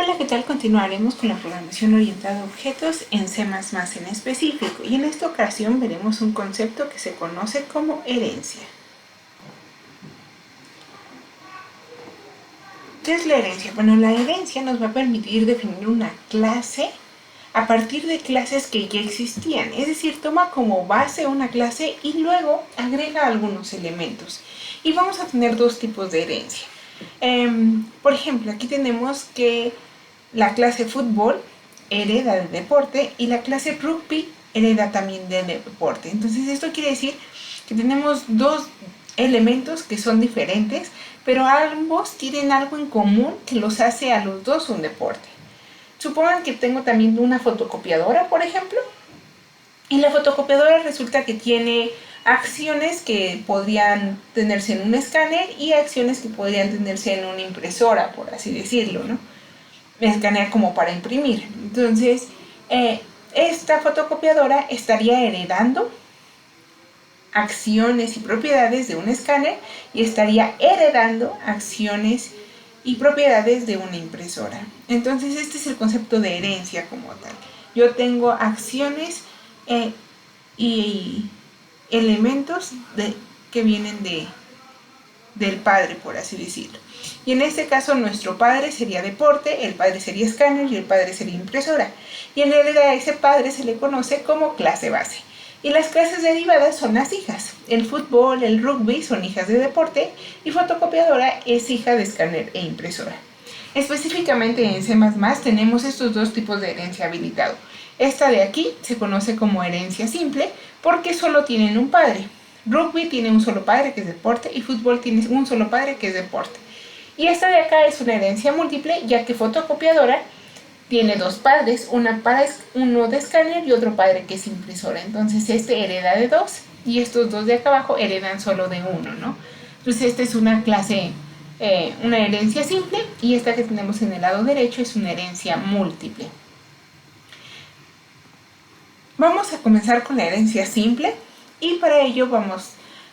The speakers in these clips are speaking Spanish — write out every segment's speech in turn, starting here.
Hola, ¿qué tal? Continuaremos con la programación orientada a objetos en C++ en específico, y en esta ocasión veremos un concepto que se conoce como herencia. ¿Qué es la herencia? Bueno, la herencia nos va a permitir definir una clase a partir de clases que ya existían, es decir, toma como base una clase y luego agrega algunos elementos. Y vamos a tener dos tipos de herencia. Por ejemplo, aquí tenemos que la clase fútbol hereda de deporte y la clase rugby hereda también de deporte. Entonces esto quiere decir que tenemos dos elementos que son diferentes, pero ambos tienen algo en común que los hace a los dos un deporte. Supongan que tengo también una fotocopiadora, por ejemplo, y la fotocopiadora resulta que tiene acciones que podrían tenerse en un escáner y acciones que podrían tenerse en una impresora, por así decirlo, ¿no? Escanea como para imprimir. Entonces, esta fotocopiadora estaría heredando acciones y propiedades de un escáner y estaría heredando acciones y propiedades de una impresora. Entonces, este es el concepto de herencia como tal. Yo tengo acciones y elementos que vienen del padre, por así decirlo. Y en este caso nuestro padre sería deporte, el padre sería escáner y el padre sería impresora. Y en realidad a ese padre se le conoce como clase base. Y las clases derivadas son las hijas. El fútbol, el rugby son hijas de deporte y fotocopiadora es hija de escáner e impresora. Específicamente en C++ tenemos estos dos tipos de herencia habilitado. Esta de aquí se conoce como herencia simple porque solo tienen un padre. Rugby tiene un solo padre que es deporte y fútbol tiene un solo padre que es deporte. Y esta de acá es una herencia múltiple, ya que fotocopiadora tiene dos padres, uno de escáner y otro padre que es impresora. Entonces este hereda de dos y estos dos de acá abajo heredan solo de uno, ¿no? Entonces esta es una clase, una herencia simple, y esta que tenemos en el lado derecho es una herencia múltiple. Vamos a comenzar con la herencia simple y para ello vamos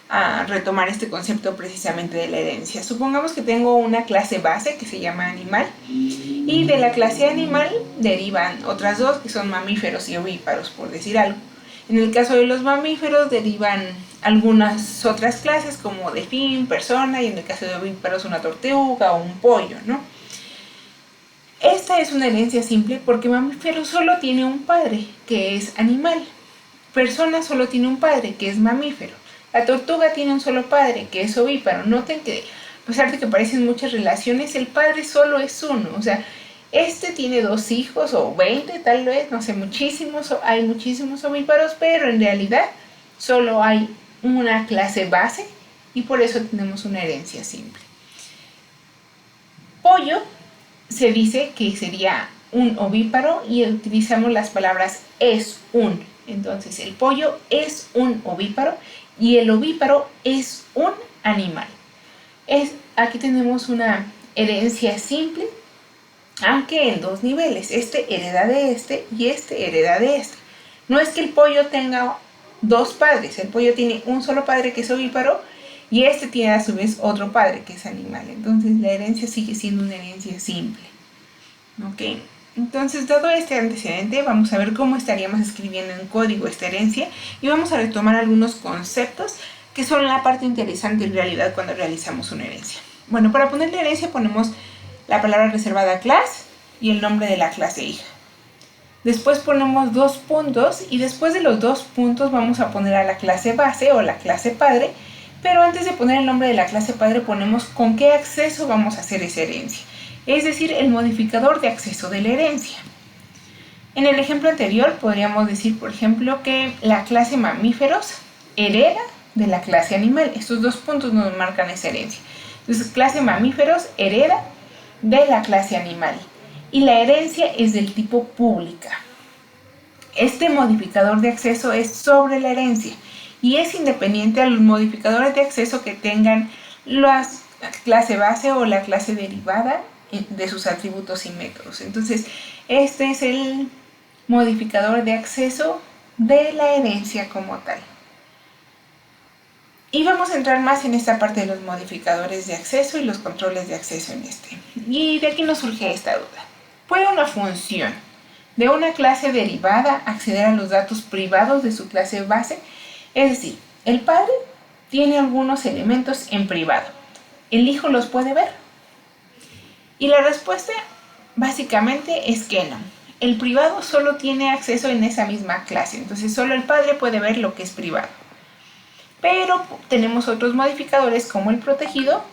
a retomar este concepto precisamente de la herencia. Supongamos que tengo una clase base que se llama animal y de la clase animal derivan otras dos que son mamíferos y ovíparos, por decir algo. En el caso de los mamíferos derivan algunas otras clases como delfín, persona, y en el caso de ovíparos una tortuga o un pollo, ¿no? Esta es una herencia simple porque mamífero solo tiene un padre, que es animal. Persona solo tiene un padre, que es mamífero. La tortuga tiene un solo padre, que es ovíparo. Noten que, a pesar de que parecen muchas relaciones, el padre solo es uno. O sea, este tiene dos hijos, o 20 tal vez, no sé, muchísimos, hay muchísimos ovíparos, pero en realidad solo hay una clase base y por eso tenemos una herencia simple. Pollo se dice que sería un ovíparo y utilizamos las palabras es un. Entonces el pollo es un ovíparo y el ovíparo es un animal. Aquí tenemos una herencia simple, aunque en dos niveles. Este hereda de este y este hereda de este. No es que el pollo tenga dos padres, el pollo tiene un solo padre que es ovíparo y este tiene a su vez otro padre que es animal. Entonces la herencia sigue siendo una herencia simple. ¿Ok? Entonces, dado este antecedente, vamos a ver cómo estaríamos escribiendo en código esta herencia y vamos a retomar algunos conceptos que son la parte interesante en realidad cuando realizamos una herencia. Bueno, para ponerle herencia ponemos la palabra reservada class y el nombre de la clase hija. Después ponemos dos puntos y después de los dos puntos vamos a poner a la clase base o la clase padre, pero antes de poner el nombre de la clase padre ponemos con qué acceso vamos a hacer esa herencia, es decir, el modificador de acceso de la herencia. En el ejemplo anterior podríamos decir, por ejemplo, que la clase mamíferos hereda de la clase animal. Estos dos puntos nos marcan esa herencia. Entonces, clase mamíferos hereda de la clase animal. Y la herencia es del tipo pública. Este modificador de acceso es sobre la herencia y es independiente a los modificadores de acceso que tengan la clase base o la clase derivada de sus atributos y métodos. Entonces, este es el modificador de acceso de la herencia como tal. Y vamos a entrar más en esta parte de los modificadores de acceso y los controles de acceso en este. Y de aquí nos surge esta duda. Puede una función de una clase derivada acceder a los datos privados de su clase base. Es decir, el padre tiene algunos elementos en privado. ¿El hijo los puede ver? Y la respuesta básicamente es que no. El privado solo tiene acceso en esa misma clase, entonces solo el padre puede ver lo que es privado. Pero tenemos otros modificadores como el protegido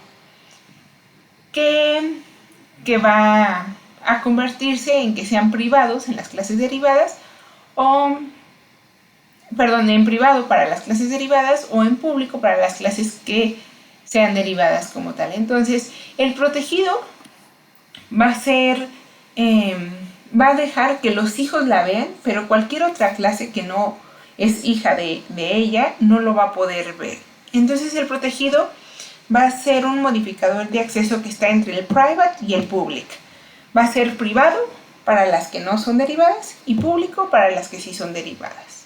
que va a convertirse en que sean privados en las clases derivadas en privado para las clases derivadas o en público para las clases que sean derivadas como tal. Entonces, el protegido va a dejar que los hijos la vean, pero cualquier otra clase que no es hija de ella no lo va a poder ver. Entonces, el protegido va a ser un modificador de acceso que está entre el private y el public. Va a ser privado para las que no son derivadas y público para las que sí son derivadas.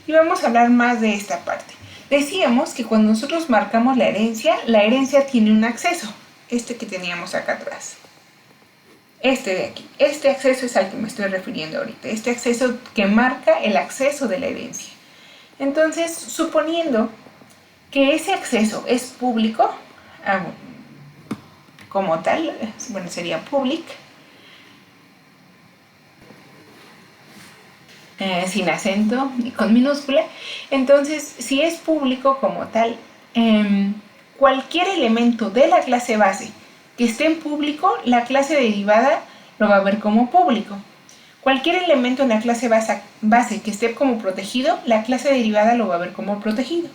Y vamos a hablar más de esta parte. Decíamos que cuando nosotros marcamos la herencia tiene un acceso, este que teníamos acá atrás. Este de aquí. Este acceso es al que me estoy refiriendo ahorita. Este acceso que marca el acceso de la herencia. Entonces, suponiendo que ese acceso es público, como tal, bueno, sería public, sin acento y con minúscula. Entonces, si es público como tal, cualquier elemento de la clase base que esté en público, la clase derivada lo va a ver como público. Cualquier elemento en la clase base que esté como protegido, la clase derivada lo va a ver como protegido.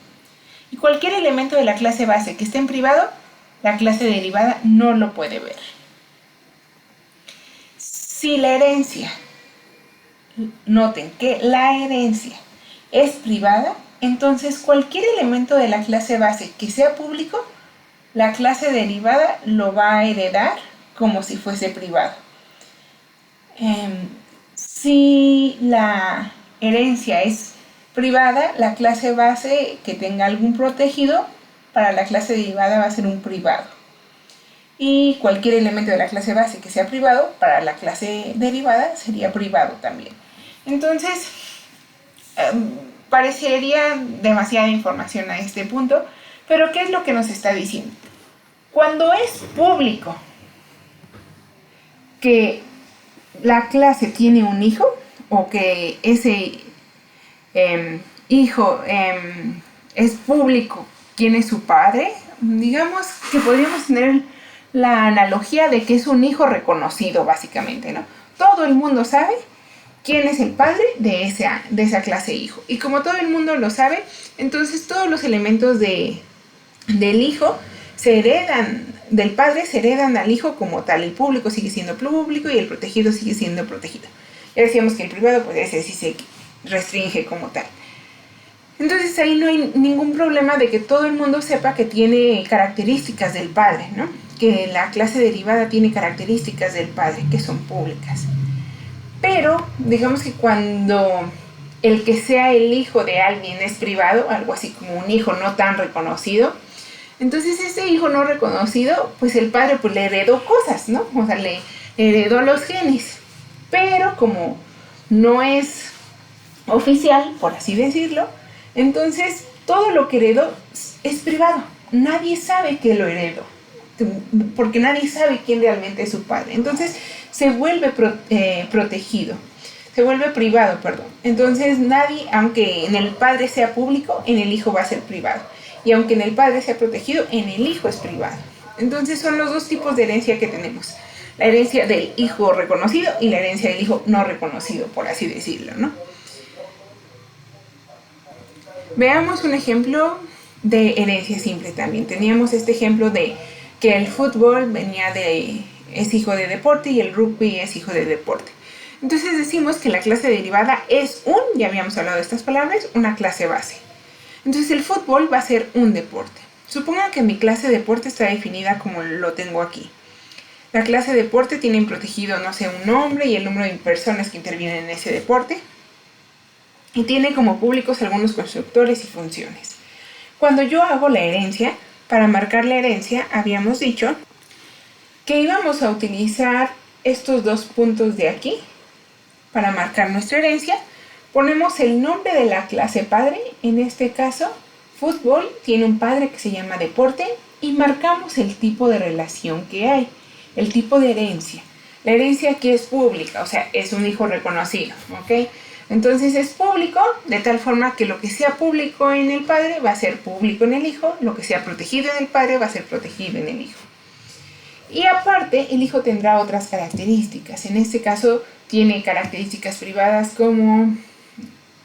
Y cualquier elemento de la clase base que esté en privado, la clase derivada no lo puede ver. Si la herencia, noten que la herencia es privada, entonces cualquier elemento de la clase base que sea público, la clase derivada lo va a heredar como si fuese privado. Si la herencia es privada, la clase base que tenga algún protegido, para la clase derivada va a ser un privado. Y cualquier elemento de la clase base que sea privado, para la clase derivada sería privado también. Entonces, parecería demasiada información a este punto, pero ¿qué es lo que nos está diciendo? Cuando es público que la clase tiene un hijo, o que ese hijo es público, quién es su padre, digamos que podríamos tener la analogía de que es un hijo reconocido, básicamente, ¿no? Todo el mundo sabe quién es el padre de esa clase hijo. Y como todo el mundo lo sabe, entonces todos los elementos del hijo se heredan, del padre se heredan al hijo como tal. El público sigue siendo público y el protegido sigue siendo protegido. Ya decíamos que el privado, pues ese sí se restringe como tal. Entonces ahí no hay ningún problema de que todo el mundo sepa que tiene características del padre, ¿no? Que la clase derivada tiene características del padre, que son públicas. Pero, digamos que cuando el que sea el hijo de alguien es privado, algo así como un hijo no tan reconocido, entonces ese hijo no reconocido, pues el padre pues le heredó cosas, ¿no? O sea, le heredó los genes. Pero como no es oficial, por así decirlo, entonces todo lo que heredó es privado. Nadie sabe que lo heredó, porque nadie sabe quién realmente es su padre. Entonces se vuelve protegido, se vuelve privado, perdón. Entonces nadie, aunque en el padre sea público, en el hijo va a ser privado. Y aunque en el padre sea protegido, en el hijo es privado. Entonces son los dos tipos de herencia que tenemos. La herencia del hijo reconocido y la herencia del hijo no reconocido, por así decirlo, ¿no? Veamos un ejemplo de herencia simple también. Teníamos este ejemplo de que el fútbol es hijo de deporte y el rugby es hijo de deporte. Entonces decimos que la clase derivada es ya habíamos hablado de estas palabras, una clase base. Entonces el fútbol va a ser un deporte. Supongan que mi clase de deporte está definida como lo tengo aquí. La clase de deporte tiene protegido, no sé, un nombre y el número de personas que intervienen en ese deporte. Y tiene como públicos algunos constructores y funciones. Cuando yo hago la herencia, para marcar la herencia, habíamos dicho que íbamos a utilizar estos dos puntos de aquí para marcar nuestra herencia. Ponemos el nombre de la clase padre, en este caso, fútbol, tiene un padre que se llama deporte, y marcamos el tipo de relación que hay, el tipo de herencia. La herencia aquí es pública, o sea, es un hijo reconocido, ¿ok? Entonces es público, de tal forma que lo que sea público en el padre va a ser público en el hijo, lo que sea protegido en el padre va a ser protegido en el hijo. Y aparte, el hijo tendrá otras características. En este caso, tiene características privadas como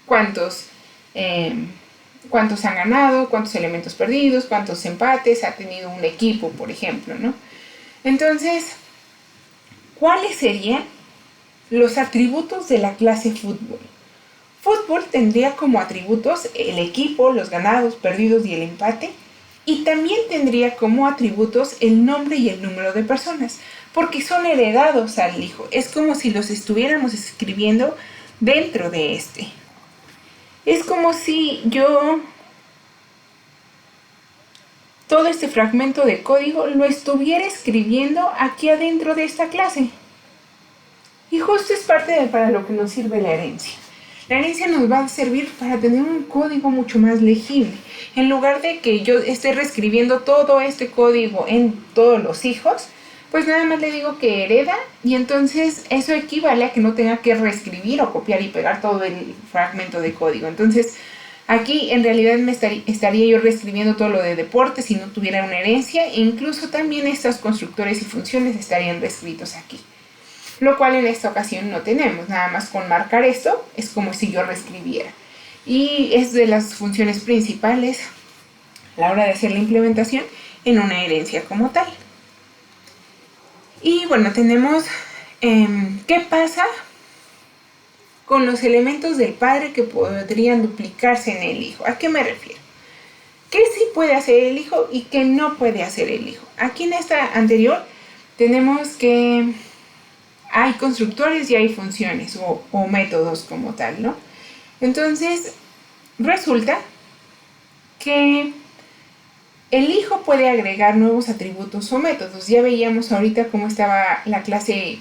cuántos han ganado, cuántos elementos perdidos, cuántos empates ha tenido un equipo, por ejemplo, ¿no? Entonces, ¿cuáles serían los atributos de la clase fútbol? Fútbol tendría como atributos el equipo, los ganados, perdidos y el empate, y también tendría como atributos el nombre y el número de personas, porque son heredados al hijo. Es como si los estuviéramos escribiendo dentro de este. Es como si yo todo este fragmento de código lo estuviera escribiendo aquí adentro de esta clase. Y justo es parte para lo que nos sirve la herencia. La herencia nos va a servir para tener un código mucho más legible. En lugar de que yo esté reescribiendo todo este código en todos los hijos, pues nada más le digo que hereda, y entonces eso equivale a que no tenga que reescribir o copiar y pegar todo el fragmento de código. Entonces aquí en realidad estaría yo reescribiendo todo lo de deporte si no tuviera una herencia, e incluso también estos constructores y funciones estarían reescritos aquí. Lo cual en esta ocasión no tenemos, nada más con marcar esto es como si yo reescribiera. Y es de las funciones principales a la hora de hacer la implementación en una herencia como tal. Y bueno, tenemos qué pasa con los elementos del padre que podrían duplicarse en el hijo. ¿A qué me refiero? ¿Qué sí puede hacer el hijo y qué no puede hacer el hijo? Aquí en esta anterior tenemos que hay constructores y hay funciones o métodos como tal, ¿no? Entonces, resulta que el hijo puede agregar nuevos atributos o métodos. Ya veíamos ahorita cómo estaba la clase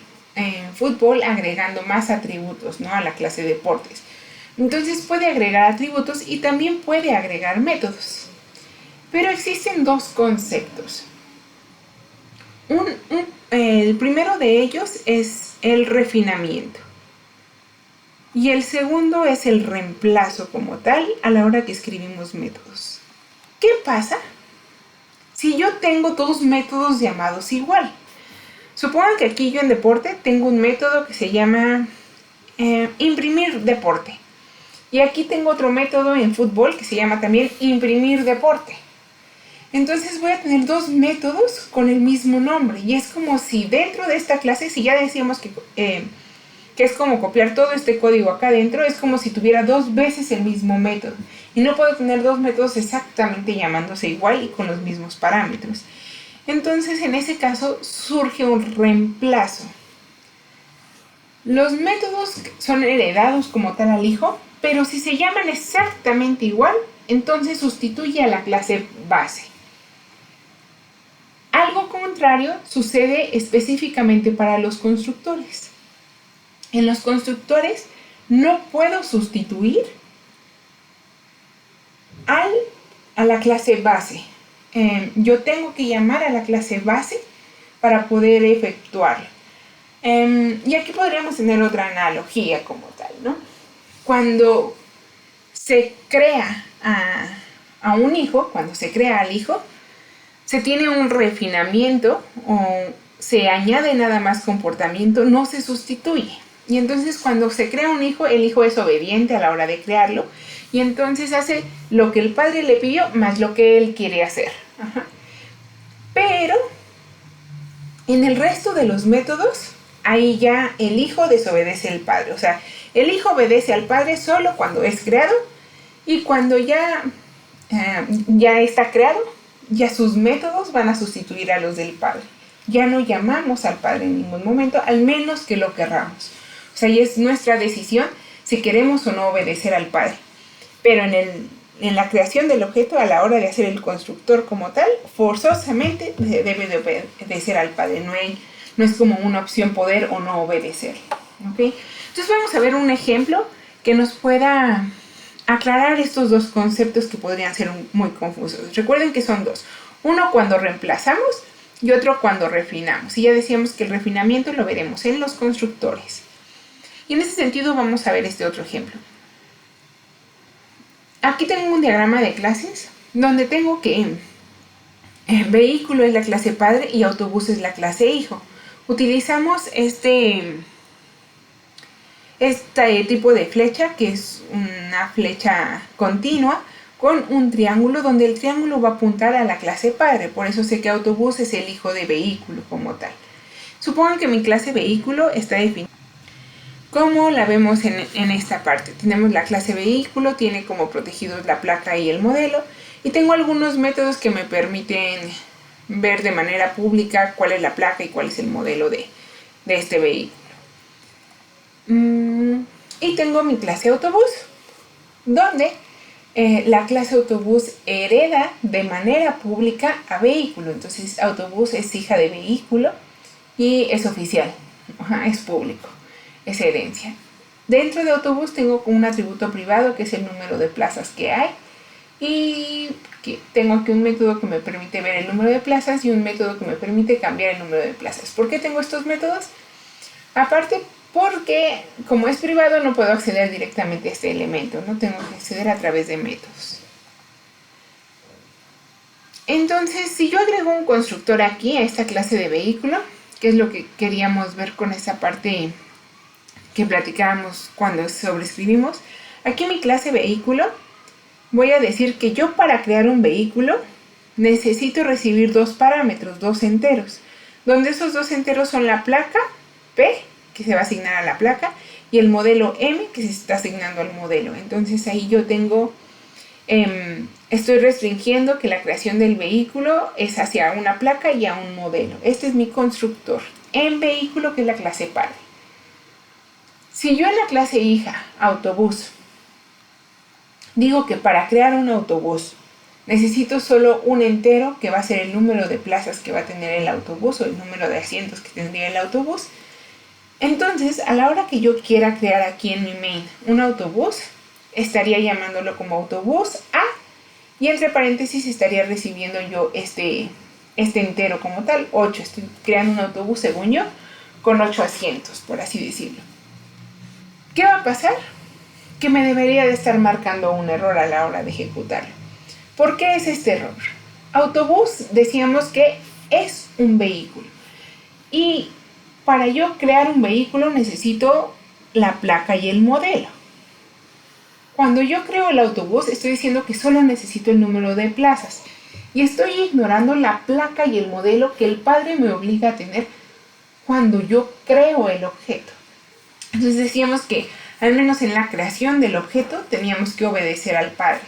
fútbol agregando más atributos, ¿no? A la clase de deportes. Entonces puede agregar atributos y también puede agregar métodos. Pero existen dos conceptos. El primero de ellos es el refinamiento. Y el segundo es el reemplazo como tal a la hora que escribimos métodos. ¿Qué pasa si yo tengo dos métodos llamados igual? Supongan que aquí yo en deporte tengo un método que se llama imprimir deporte. Y aquí tengo otro método en fútbol que se llama también imprimir deporte. Entonces voy a tener dos métodos con el mismo nombre. Y es como si dentro de esta clase, si ya decíamos que es como copiar todo este código acá adentro, es como si tuviera dos veces el mismo método. Y no puedo tener dos métodos exactamente llamándose igual y con los mismos parámetros. Entonces en ese caso surge un reemplazo. Los métodos son heredados como tal al hijo, pero si se llaman exactamente igual, entonces sustituye a la clase base. Algo contrario sucede específicamente para los constructores. En los constructores no puedo sustituir a la clase base. Yo tengo que llamar a la clase base para poder efectuarlo. Y aquí podríamos tener otra analogía como tal, ¿no? Cuando se crea a un hijo, cuando se crea al hijo, se tiene un refinamiento o se añade nada más comportamiento, no se sustituye. Y entonces cuando se crea un hijo, el hijo es obediente a la hora de crearlo y entonces hace lo que el padre le pidió más lo que él quiere hacer. Ajá. Pero en el resto de los métodos, ahí ya el hijo desobedece al padre. O sea, el hijo obedece al padre solo cuando es creado y cuando ya está creado, ya sus métodos van a sustituir a los del padre. Ya no llamamos al padre en ningún momento, al menos que lo querramos. O sea, y es nuestra decisión si queremos o no obedecer al padre. Pero en la creación del objeto, a la hora de hacer el constructor como tal, forzosamente debe de obedecer al padre. no es como una opción poder o no obedecer. ¿Ok? Entonces vamos a ver un ejemplo que nos pueda aclarar estos dos conceptos que podrían ser muy confusos. Recuerden que son dos. Uno cuando reemplazamos y otro cuando refinamos. Y ya decíamos que el refinamiento lo veremos en los constructores. Y en ese sentido vamos a ver este otro ejemplo. Aquí tengo un diagrama de clases donde tengo que vehículo es la clase padre y autobús es la clase hijo. Utilizamos este tipo de flecha, que es una flecha continua con un triángulo, donde el triángulo va a apuntar a la clase padre. Por eso sé que autobús es el hijo de vehículo como tal. Supongan que mi clase vehículo está definida. ¿Cómo la vemos en esta parte? Tenemos la clase vehículo, tiene como protegidos la placa y el modelo, y tengo algunos métodos que me permiten ver de manera pública cuál es la placa y cuál es el modelo de este vehículo. Y tengo mi clase autobús, donde la clase autobús hereda de manera pública a vehículo. Entonces autobús es hija de vehículo y es oficial, es público, es herencia. Dentro de autobús tengo un atributo privado que es el número de plazas que hay, y tengo aquí un método que me permite ver el número de plazas y un método que me permite cambiar el número de plazas. ¿Por qué tengo estos métodos? Aparte, porque como es privado no puedo acceder directamente a este elemento, no tengo que acceder a través de métodos. Entonces, si yo agrego un constructor aquí a esta clase de vehículo, que es lo que queríamos ver con esa parte que platicábamos cuando sobreescribimos, aquí en mi clase vehículo voy a decir que yo, para crear un vehículo, necesito recibir dos parámetros, dos enteros, donde esos dos enteros son la placa P, que se va a asignar a la placa, y el modelo M, que se está asignando al modelo. Entonces ahí yo tengo, estoy restringiendo que la creación del vehículo es hacia una placa y a un modelo. Este es mi constructor en vehículo, que es la clase padre. Si yo en la clase hija, autobús, digo que para crear un autobús necesito solo un entero, que va a ser el número de plazas que va a tener el autobús o el número de asientos que tendría el autobús, entonces a la hora que yo quiera crear aquí en mi main un autobús, estaría llamándolo como autobús A, y entre paréntesis estaría recibiendo yo este entero como tal, 8. Estoy creando un autobús, según yo, con 8 asientos, por así decirlo. ¿Qué va a pasar? Que me debería de estar marcando un error a la hora de ejecutarlo. ¿Por qué es este error? Autobús, decíamos que es un vehículo, y para yo crear un vehículo necesito la placa y el modelo. Cuando yo creo el autobús, estoy diciendo que solo necesito el número de plazas, y estoy ignorando la placa y el modelo que el padre me obliga a tener cuando yo creo el objeto. Entonces decíamos que al menos en la creación del objeto teníamos que obedecer al padre,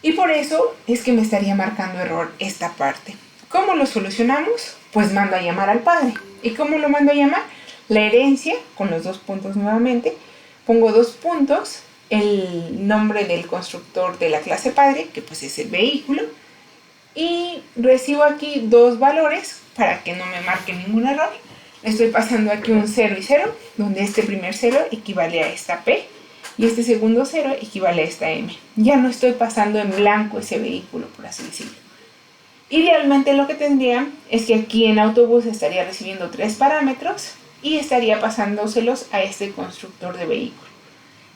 y por eso es que me estaría marcando error esta parte. ¿Cómo lo solucionamos? Pues mando a llamar al padre. ¿Y cómo lo mando a llamar? La herencia, con los dos puntos nuevamente, pongo dos puntos, el nombre del constructor de la clase padre, que pues es el vehículo, y recibo aquí dos valores para que no me marque ningún error. Estoy pasando aquí un 0 y 0, donde este primer 0 equivale a esta P y este segundo 0 equivale a esta M. Ya no estoy pasando en blanco ese vehículo, por así decirlo. Idealmente lo que tendría es que aquí en autobús estaría recibiendo 3 parámetros y estaría pasándoselos a este constructor de vehículo.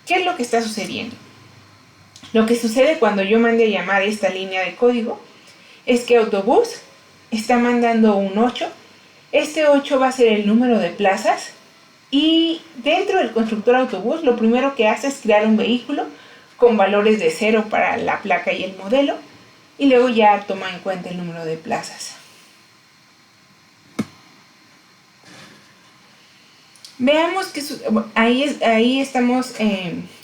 ¿Qué es lo que está sucediendo? Lo que sucede cuando yo mande a llamar esta línea de código es que autobús está mandando un 8. Este 8 va a ser el número de plazas, y dentro del constructor autobús lo primero que hace es crear un vehículo con valores de 0 para la placa y el modelo, y luego ya toma en cuenta el número de plazas. Veamos que ahí estamos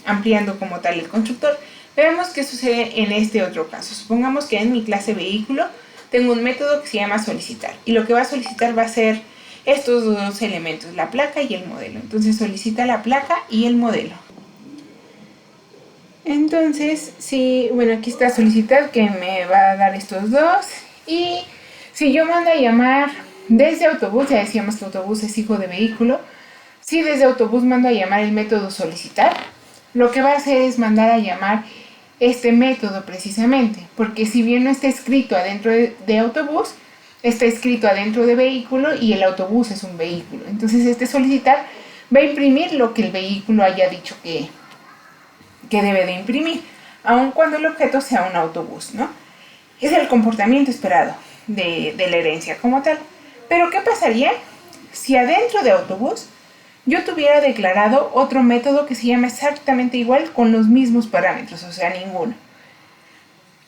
ampliando como tal el constructor. Veamos qué sucede en este otro caso. Supongamos que en mi clase vehículo tengo un método que se llama solicitar, y lo que va a solicitar va a ser estos dos elementos, la placa y el modelo. Entonces solicita la placa y el modelo. Entonces, aquí está solicitar, que me va a dar estos dos, y si yo mando a llamar desde autobús, ya decíamos que autobús es hijo de vehículo. Si desde autobús mando a llamar el método solicitar, lo que va a hacer es mandar a llamar este método precisamente, porque si bien no está escrito adentro de autobús, está escrito adentro de vehículo y el autobús es un vehículo. Entonces este solicitar va a imprimir lo que el vehículo haya dicho que debe de imprimir, aun cuando el objeto sea un autobús, ¿no? Es el comportamiento esperado de la herencia como tal. Pero ¿qué pasaría si adentro de autobús yo tuviera declarado otro método que se llama exactamente igual con los mismos parámetros, o sea, ninguno?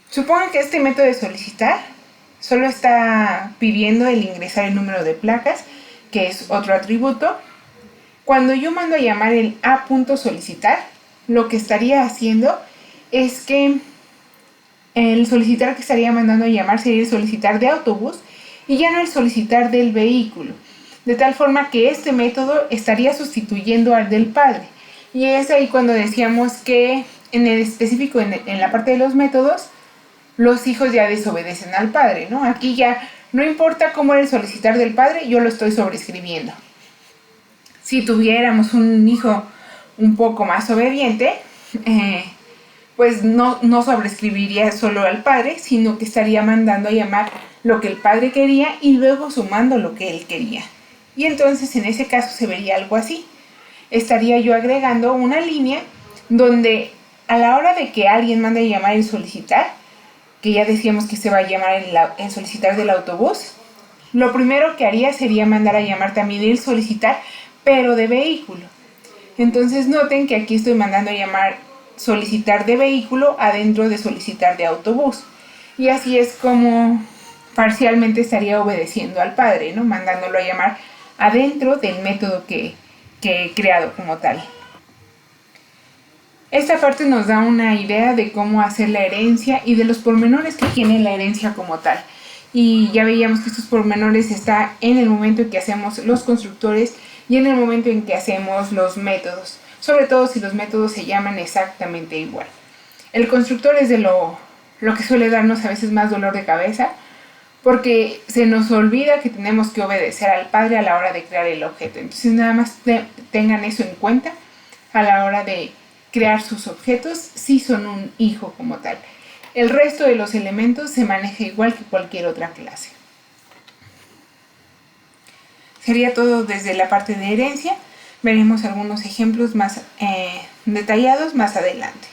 Supongan que este método de solicitar solo está pidiendo el ingresar el número de placas, que es otro atributo. Cuando yo mando a llamar el a.solicitar, lo que estaría haciendo es que el solicitar que estaría mandando a llamar sería el solicitar de autobús y ya no el solicitar del vehículo. De tal forma que este método estaría sustituyendo al del padre. Y es ahí cuando decíamos que en el específico, en la parte de los métodos, los hijos ya desobedecen al padre, ¿no? Aquí ya no importa cómo era el solicitar del padre, yo lo estoy sobreescribiendo. Si tuviéramos un hijo un poco más obediente, pues no sobreescribiría solo al padre, sino que estaría mandando a llamar lo que el padre quería y luego sumando lo que él quería. Y entonces en ese caso se vería algo así. Estaría yo agregando una línea donde a la hora de que alguien mande a llamar el solicitar, que ya decíamos que se va a llamar el solicitar del autobús, lo primero que haría sería mandar a llamar también el solicitar, pero de vehículo. Entonces noten que aquí estoy mandando a llamar solicitar de vehículo adentro de solicitar de autobús. Y así es como parcialmente estaría obedeciendo al padre, ¿no? Mandándolo a llamar adentro del método que he creado como tal. Esta parte nos da una idea de cómo hacer la herencia y de los pormenores que tiene la herencia como tal. Y ya veíamos que estos pormenores están en el momento en que hacemos los constructores y en el momento en que hacemos los métodos, sobre todo si los métodos se llaman exactamente igual. El constructor es de lo que suele darnos a veces más dolor de cabeza, porque se nos olvida que tenemos que obedecer al padre a la hora de crear el objeto. Entonces nada más tengan eso en cuenta a la hora de crear sus objetos si son un hijo como tal. El resto de los elementos se maneja igual que cualquier otra clase. Sería todo desde la parte de herencia. Veremos algunos ejemplos más detallados más adelante.